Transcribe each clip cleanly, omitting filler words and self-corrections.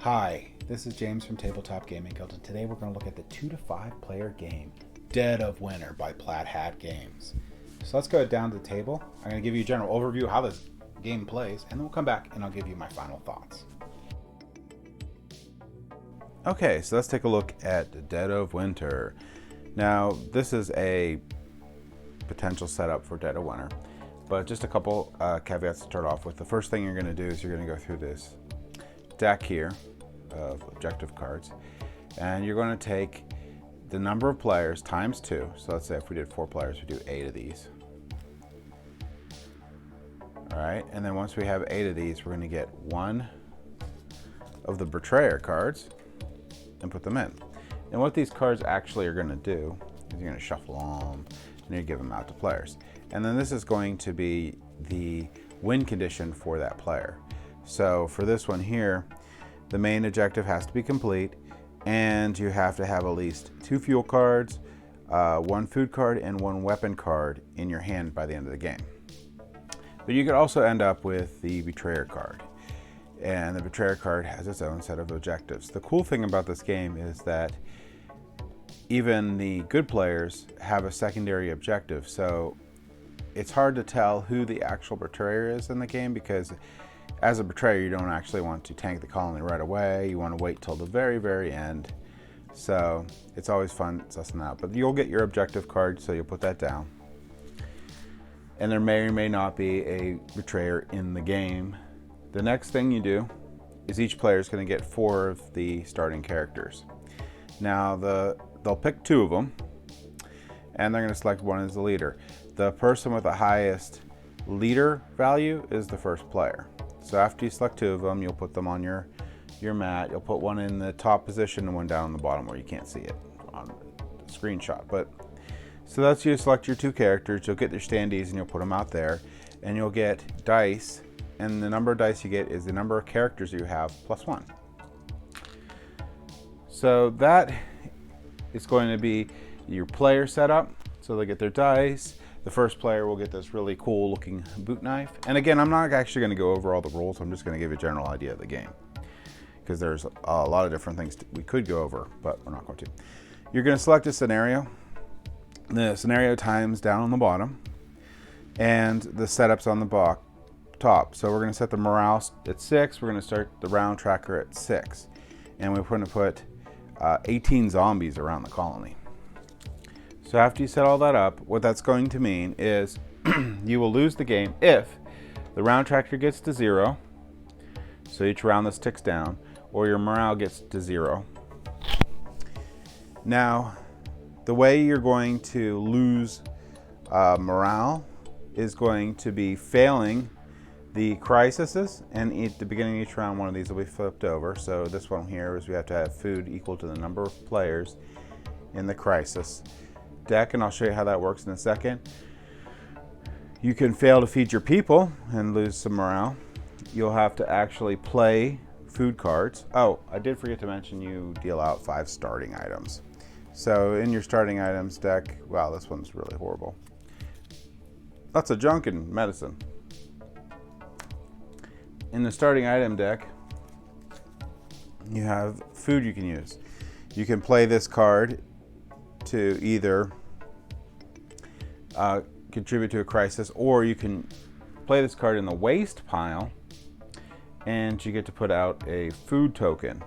Hi, this is James from Tabletop Gaming Guild, and today we're going to look at the 2 to 5 player game, Dead of Winter by Plaid Hat Games. So let's go down to the table. I'm going to give you a general overview of how this game plays, and then we'll come back and I'll give you my final thoughts. Okay, so let's take a look at Dead of Winter. Now, this is a potential setup for Dead of Winter, but just a couple caveats to start off with. The first thing you're going to do is you're going to go through this deck here of objective cards, and you're going to take the number of players times 2. So let's say if we did 4 players, we do 8 of these. All right, and then once we have 8 of these, we're going to get 1 of the Betrayer cards and put them in. And what these cards actually are going to do is you're going to shuffle them and you give them out to players. And then this is going to be the win condition for that player. So for this one here, the main objective has to be complete, and you have to have at least 2 fuel cards, 1 food card, and 1 weapon card in your hand by the end of the game. But you could also end up with the Betrayer card, and the Betrayer card has its own set of objectives. The cool thing about this game is that even the good players have a secondary objective, so it's hard to tell who the actual Betrayer is in the game, because as a Betrayer, you don't actually want to tank the colony right away. You want to wait till the very, very end. So it's always fun sussing out. But you'll get your objective card, so you'll put that down. And there may or may not be a Betrayer in the game. The next thing you do is each player is going to get 4 of the starting characters. Now they'll pick 2 of them, and they're going to select 1 as the leader. The person with the highest leader value is the first player. So after you select 2 of them, you'll put them on your mat. You'll put 1 in the top position and 1 down on the bottom where you can't see it on the screenshot. So that's you select your 2 characters. You'll get your standees and you'll put them out there, and you'll get dice. And the number of dice you get is the number of characters you have plus 1. So that is going to be your player setup. So they get their dice. The first player will get this really cool looking boot knife. And again, I'm not actually going to go over all the rules. I'm just going to give you a general idea of the game, because there's a lot of different things we could go over, but we're not going to. You're going to select a scenario. The scenario times down on the bottom, and the setup's on the top. So we're going to set the morale at 6. We're going to start the round tracker at 6. And we're going to put 18 zombies around the colony. So after you set all that up, what that's going to mean is you will lose the game if the round tracker gets to 0, so each round this ticks down, or your morale gets to 0. Now, the way you're going to lose morale is going to be failing the crises, and at the beginning of each round, one of these will be flipped over. So this one here is we have to have food equal to the number of players in the crisis deck, and I'll show you how that works in a second. You can fail to feed your people and lose some morale. You'll have to actually play food cards. Oh, I did forget to mention you deal out 5 starting items. So in your starting items deck, wow, this one's really horrible. Lots of junk and medicine. In the starting item deck, you have food you can use. You can play this card to either contribute to a crisis, or you can play this card in the waste pile, and you get to put out a food token.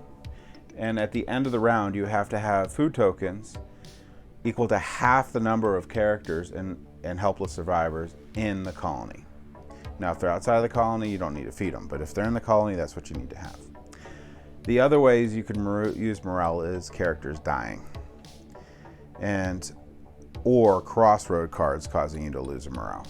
And at the end of the round, you have to have food tokens equal to half the number of characters and helpless survivors in the colony. Now, if they're outside of the colony, you don't need to feed them, but if they're in the colony, that's what you need to have. The other ways you can use morale is characters dying, or Crossroad cards causing you to lose a morale.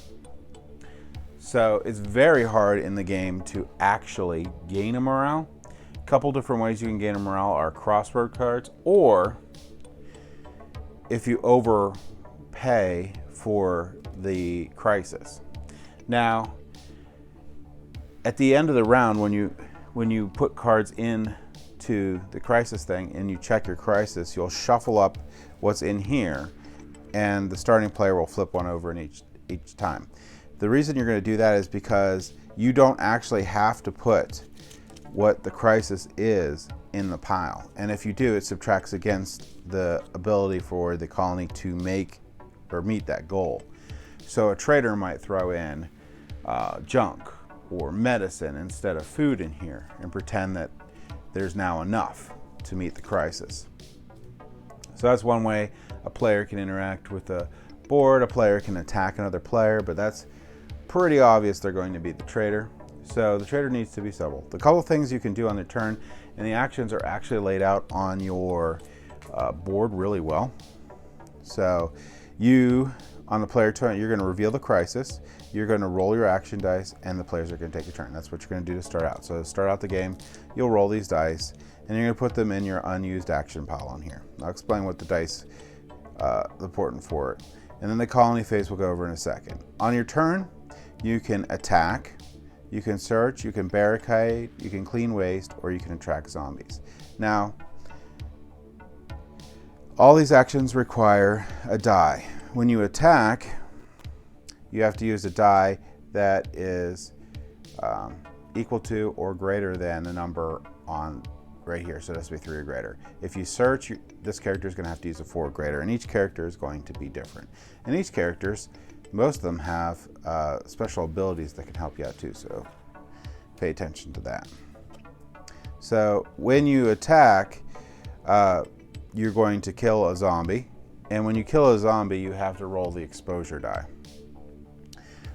So it's very hard in the game to actually gain a morale. A couple different ways you can gain a morale are Crossroad cards, or if you overpay for the crisis. Now, at the end of the round, when you put cards in to the crisis thing and you check your crisis, you'll shuffle up what's in here, and the starting player will flip 1 over in each time. The reason you're going to do that is because you don't actually have to put what the crisis is in the pile. And if you do, it subtracts against the ability for the colony to make or meet that goal. So a trader might throw in junk or medicine instead of food in here and pretend that there's now enough to meet the crisis. So that's one way a player can interact with the board. A player can attack another player, but that's pretty obvious they're going to be the trader. So the trader needs to be subtle. The couple things you can do on their turn, and the actions are actually laid out on your board really well. So you, on the player turn, you're going to reveal the crisis, you're going to roll your action dice, and the players are going to take a turn. That's what you're going to do to start out. So to start out the game, you'll roll these dice, and you're going to put them in your unused action pile on here. I'll explain what the dice important for it. And then the colony phase we'll go over in a second. On your turn, you can attack, you can search, you can barricade, you can clean waste, or you can attract zombies. Now, all these actions require a die. When you attack, you have to use a die that is equal to or greater than the number on right here, so it has to be 3 or greater. If you search, this character is going to have to use a 4 or greater, and each character is going to be different. And each characters, most of them have special abilities that can help you out too, so pay attention to that. So when you attack, you're going to kill a zombie, and when you kill a zombie, you have to roll the exposure die.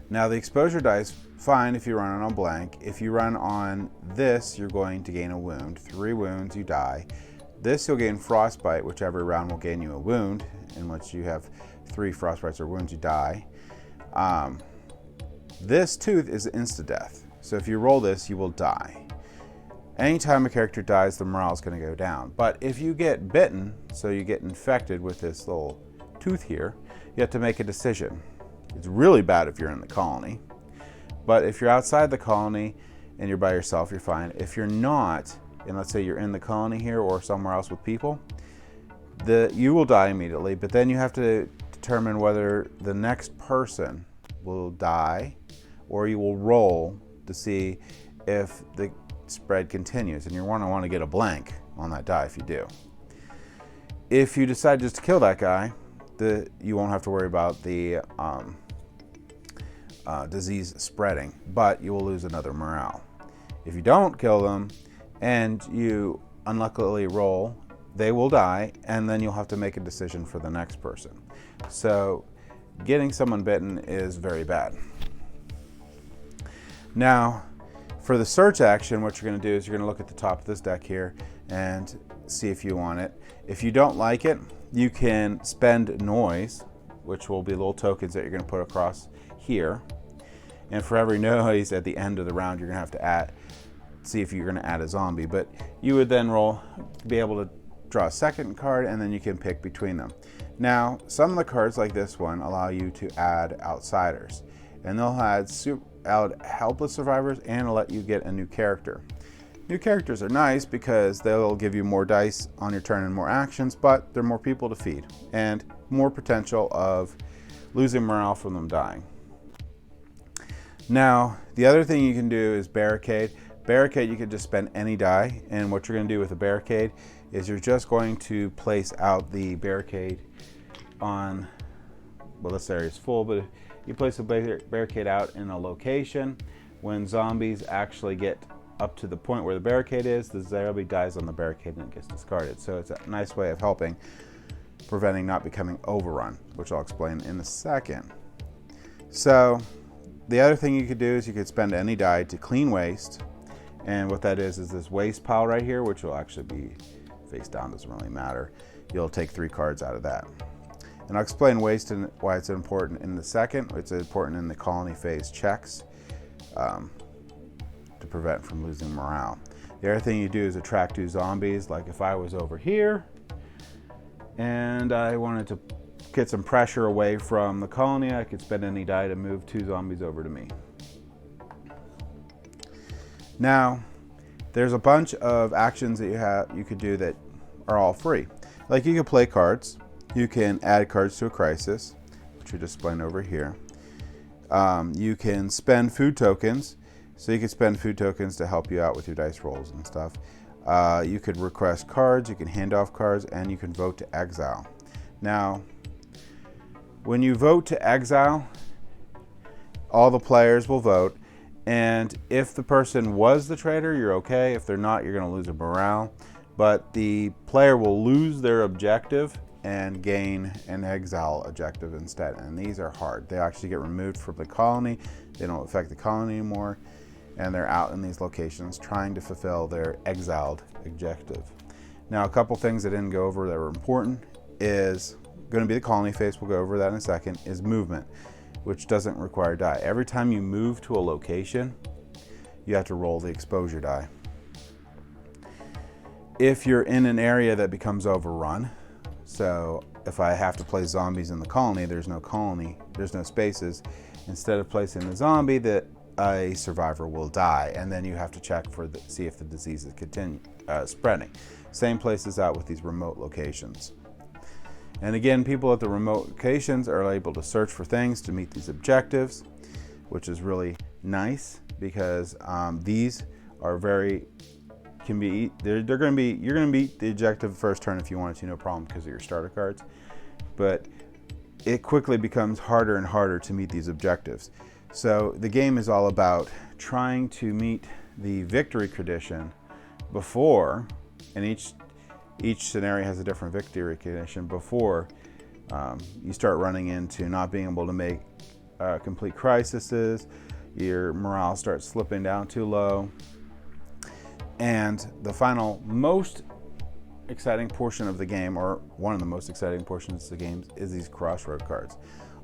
Now the exposure die is fine if you run it on blank. If you run on this, you're going to gain a wound. 3 wounds, you die. This, you'll gain frostbite, which every round will gain you a wound, in which you have 3 frostbites or wounds, you die. This tooth is insta-death. So if you roll this, you will die. Anytime a character dies, the morale is going to go down. But if you get bitten, so you get infected with this little tooth here, you have to make a decision. It's really bad if you're in the colony. But if you're outside the colony and you're by yourself, you're fine. If you're not, and let's say you're in the colony here or somewhere else with people, you will die immediately, but then you have to determine whether the next person will die or you will roll to see if the spread continues, and you're going to want to get a blank on that die if you do. If you decide just to kill that guy, you won't have to worry about the disease spreading, but you will lose another morale. If you don't kill them and you unluckily roll, they will die, and then you'll have to make a decision for the next person. So getting someone bitten is very bad. Now, for the search action, what you're going to do is you're going to look at the top of this deck here and see if you want it. If you don't like it, you can spend noise, which will be little tokens that you're going to put across here. And for every noise at the end of the round, you're going to have to see if you're going to add a zombie. But you would then be able to draw a second card, and then you can pick between them. Now, some of the cards like this one allow you to add outsiders, and they'll add helpless survivors and let you get a new character. New characters are nice because they'll give you more dice on your turn and more actions, but they're more people to feed and more potential of losing morale from them dying. Now, the other thing you can do is barricade. Barricade, you can just spend any die, and what you're going to do with a barricade is you're just going to place out the barricade on, well, this area is full, but you place a barricade out in a location. When zombies actually get up to the point where the barricade is, the zombie dies on the barricade and it gets discarded. So it's a nice way of helping preventing not becoming overrun, which I'll explain in a second. So the other thing you could do is you could spend any die to clean waste, and what that is this waste pile right here, which will actually be face down, doesn't really matter. You'll take 3 cards out of that. And I'll explain waste and why it's important in the second. It's important in the colony phase checks to prevent from losing morale. The other thing you do is attract 2 zombies. Like if I was over here and I wanted to get some pressure away from the colony, I could spend any die to move 2 zombies over to me. Now, there's a bunch of actions that you could do that are all free. Like you can play cards, you can add cards to a crisis, which we're displaying over here. You can spend food tokens, so you can spend food tokens to help you out with your dice rolls and stuff. You could request cards, you can hand off cards, and you can vote to exile. Now, when you vote to exile, all the players will vote, and if the person was the traitor, you're okay. If they're not, you're going to lose a morale. But the player will lose their objective and gain an exile objective instead. And these are hard. They actually get removed from the colony. They don't affect the colony anymore. And they're out in these locations trying to fulfill their exiled objective. Now, a couple things I didn't go over that were important is going to be the colony phase. We'll go over that in a second. Is movement, which doesn't require die. Every time you move to a location, you have to roll the exposure die. If you're in an area that becomes overrun, so if I have to place zombies in the colony, there's no spaces. Instead of placing the zombie, a survivor will die, and then you have to check see if the disease is spreading. Same places out with these remote locations. And again, people at the remote locations are able to search for things to meet these objectives, which is really nice because these are you're going to beat the objective first turn if you wanted to, no problem, because of your starter cards. But it quickly becomes harder and harder to meet these objectives. So the game is all about trying to meet the victory condition before, and each scenario has a different victory condition before you start running into not being able to make complete crises. Your morale starts slipping down too low. And the final most exciting portion of the game, or one of the most exciting portions of the game, is these Crossroad cards.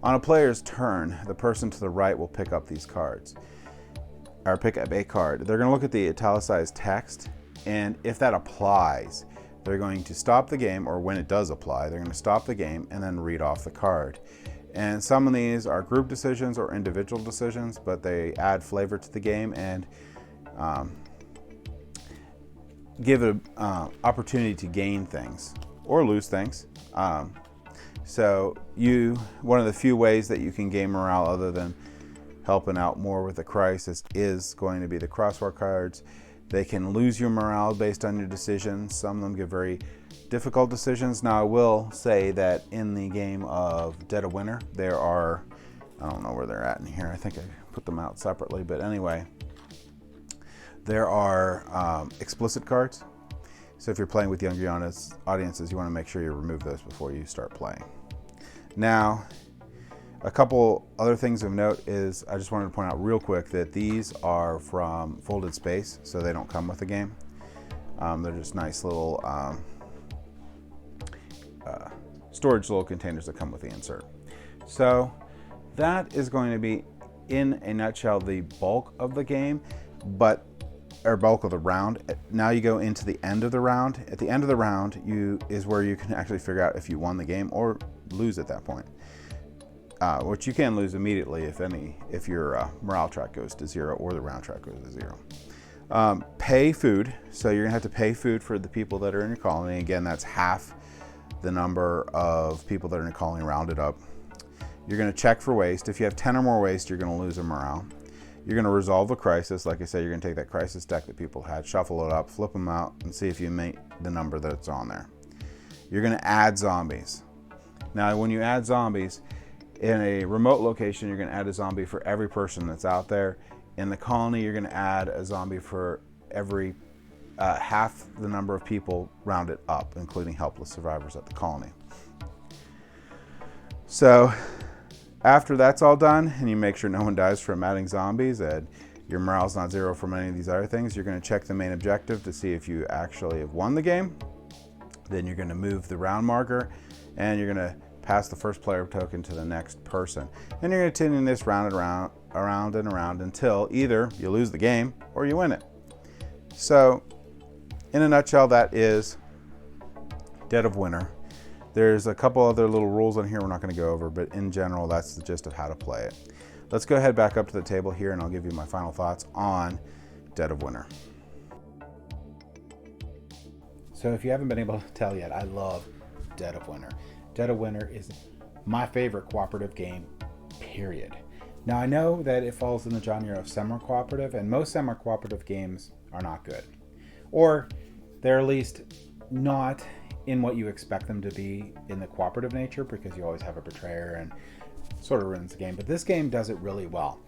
On a player's turn, the person to the right will pick up these cards, or pick up a card. They're going to look at the italicized text, and if that applies, they're going to stop the game, or when it does apply, they're going to stop the game and then read off the card. And some of these are group decisions or individual decisions, but they add flavor to the game and give an opportunity to gain things or lose things. So one of the few ways that you can gain morale other than helping out more with the crisis is going to be the Crossroad cards. They can lose your morale based on your decisions. Some of them give very difficult decisions. Now, I will say that in the game of Dead of Winter, there are, I don't know where they're at in here. I think I put them out separately, but anyway, there are explicit cards. So if you're playing with younger audiences, you want to make sure you remove those before you start playing. Now, a couple other things of note is I just wanted to point out real quick that these are from Folded Space, so they don't come with the game. They're just nice little storage little containers that come with the insert. So that is going to be, in a nutshell, the bulk of the game, or bulk of the round. Now you go into the end of the round. At the end of the round, is where you can actually figure out if you won the game or lose at that point. Which you can lose immediately if your morale track goes to 0 or the round track goes to 0. Pay food. So you're gonna have to pay food for the people that are in your colony. Again, that's half the number of people that are in your colony rounded up. You're gonna check for waste. If you have 10 or more waste, you're gonna lose a morale. You're gonna resolve a crisis. Like I said, you're gonna take that crisis deck that people had, shuffle it up, flip them out, and see if you meet the number that's on there. You're gonna add zombies. Now, when you add zombies, in a remote location, you're going to add a zombie for every person that's out there. In the colony, you're going to add a zombie for every half the number of people rounded up, including helpless survivors at the colony. So after that's all done, and you make sure no one dies from adding zombies, and your morale's not 0 from any of these other things, you're going to check the main objective to see if you actually have won the game. Then you're going to move the round marker, and you're going to pass the first player token to the next person. And you're going to continue this round and around until either you lose the game or you win it. So, in a nutshell, that is Dead of Winter. There's a couple other little rules on here we're not going to go over, but in general, that's the gist of how to play it. Let's go ahead back up to the table here, and I'll give you my final thoughts on Dead of Winter. So if you haven't been able to tell yet, I love Dead of Winter. Dead of Winter is my favorite cooperative game, period. Now, I know that it falls in the genre of semi-cooperative, and most semi-cooperative games are not good. Or They're at least not in what you expect them to be in the cooperative nature, because you always have a betrayer and sort of ruins the game. But this game does it really well,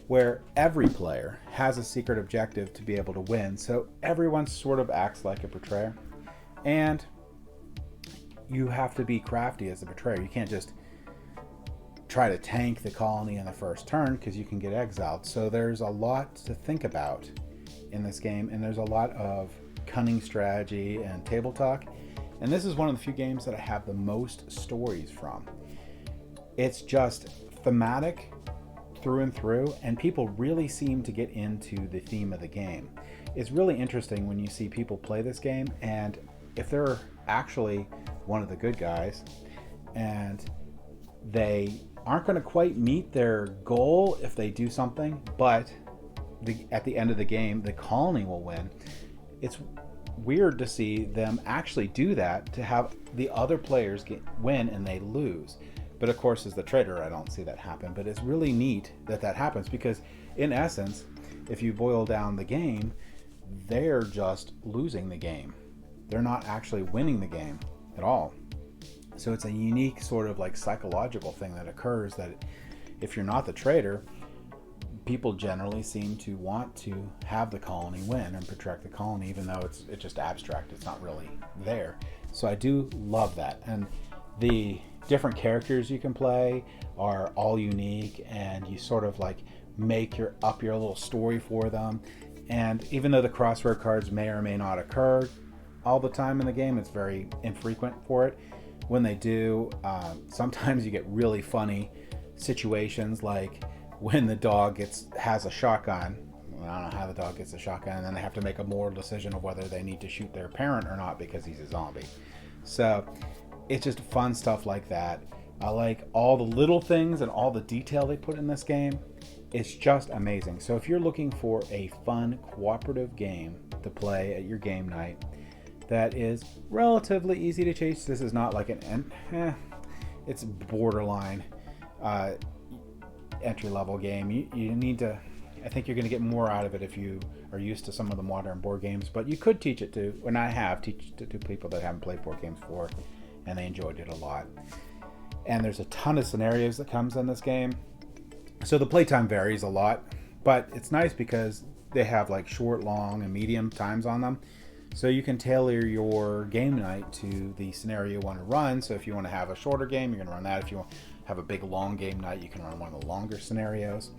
where every player has a secret objective to be able to win. So everyone sort of acts like a betrayer, and you have to be crafty as a betrayer. You can't just try to tank the colony in the first turn, because you can get exiled. So there's a lot to think about in this game, and there's a lot of cunning strategy and table talk. And this is one of the few games that I have the most stories from. It's just thematic through and through, and people really seem to get into the theme of the game. It's really interesting when you see people play this game, and if they're actually one of the good guys and they aren't going to quite meet their goal if they do something, but at the end of the game the colony will win. It's weird to see them actually do that, to have the other players win and they lose. But of course, as the trader, I don't see that happen. But it's really neat that that happens, because in essence, if you boil down the game, they're just losing the game. They're not actually winning the game at all. So it's a unique sort of like psychological thing that occurs, that if you're not the trader, people generally seem to want to have the colony win and protect the colony, even though it's just abstract. It's not really there. So I do love that. And the different characters you can play are all unique, and you sort of like make your little story for them. And even though the Crossroad cards may or may not occur all the time in the game, it's very infrequent for it. When they do, sometimes you get really funny situations, like when the dog has a shotgun. I don't know how the dog gets a shotgun, and then they have to make a moral decision of whether they need to shoot their parent or not because he's a zombie. So it's just fun stuff like that. I like all the little things and all the detail they put in this game. It's just amazing. So if you're looking for a fun cooperative game to play at your game night that is relatively easy to chase, this is not like it's borderline entry-level game. You need to, I think you're going to get more out of it if you are used to some of the modern board games, but you could teach it to, and I have teach it to people that haven't played board games before, and they enjoyed it a lot. And there's a ton of scenarios that comes in this game, so the playtime varies a lot, but it's nice because they have like short, long, and medium times on them, so you can tailor your game night to the scenario you want to run. So if you want to have a shorter game, you're going to run that. If you want to have a big long game night, you can run one of the longer scenarios.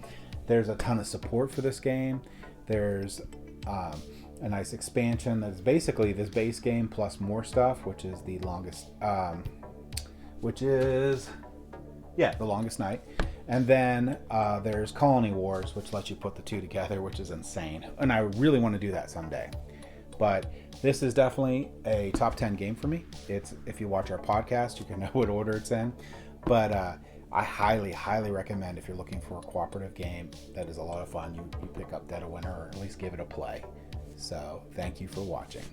There's a ton of support for this game. There's a nice expansion that is basically this base game plus more stuff, which is the longest the longest night. And then there's Colony Wars, which lets you put the two together, which is insane, and I really want to do that someday. But this is definitely a top 10 game for me. It's, if you watch our podcast, you can know what order it's in. But I highly recommend, if you're looking for a cooperative game that is a lot of fun, you pick up Dead of Winter, or at least give it a play. So thank you for watching.